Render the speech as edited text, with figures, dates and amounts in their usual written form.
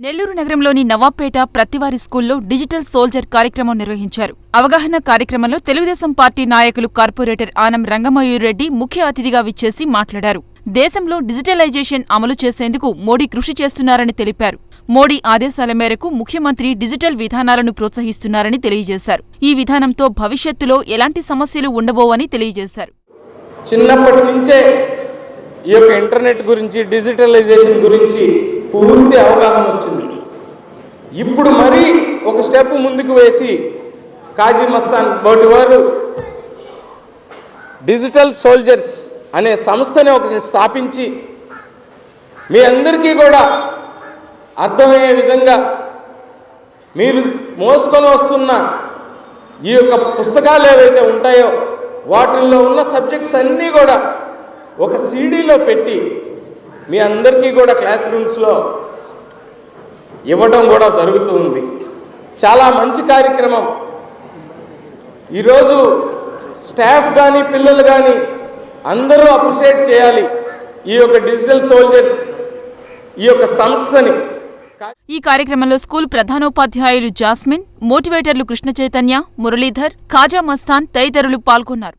నెల్లూరు నగరంలోని నవాబ్పేట ప్రతివారి స్కూల్లో digital soldier కార్యక్రమం నిర్వహించారు. అవగాహన కార్యక్రమంలో తెలుగుదేశం పార్టీ నాయకులు కార్పొరేటర్ ఆనం రంగమయూర్రెడ్డి ముఖ్య అతిథిగా విచ్చేసి మాట్లాడారు. దేశంలో డిజిటలైజేషన్ అమలు చేసేందుకు మోడీ కృషి చేస్తున్నారని తెలిపారు. మోడీ ఆదేశాల మేరకు ముఖ్యమంత్రి డిజిటల్ విధానాలను ప్రోత్సహిస్తున్నారని తెలియజేశారు. ఈ విధానంతో భవిష్యత్తులో ఎలాంటి సమస్యలు ఉండబోవని తెలియజేశారు. చిన్నప్పటి నుంచే ఈ యొక్క ఇంటర్నెట్ గురించి, డిజిటలైజేషన్ గురించి పూర్తి అవగాహన వచ్చింది. ఇప్పుడు మరీ ఒక స్టెప్ ముందుకు వేసి కాజీ మస్తాన్ బోటి వారు డిజిటల్ సోల్జర్స్ అనే సంస్థని ఒకటి స్థాపించి మీ అందరికీ కూడా అర్థమయ్యే విధంగా మీరు మోసుకొని వస్తున్న ఈ యొక్క పుస్తకాలు ఏవైతే ఉంటాయో వాటిల్లో ఉన్న సబ్జెక్ట్స్ అన్నీ కూడా ఒక సీడీలో పెట్టి మీ అందరికీ కూడా క్లాస్ రూమ్స్లో ఇవ్వడం కూడా జరుగుతూ ఉంది. చాలా మంచి కార్యక్రమం. ఈరోజు స్టాఫ్ కానీ పిల్లలు కానీ అందరూ అప్రిషియేట్ చేయాలి ఈ యొక్క డిజిటల్ సోల్జర్స్ ఈ యొక్క సంస్థని. ఈ కార్యక్రమంలో స్కూల్ ప్రధానోపాధ్యాయులు జాస్మిన్, మోటివేటర్లు కృష్ణ చైతన్య, మురళీధర్, ఖాజా మస్తాన్ తదితరులు పాల్గొన్నారు.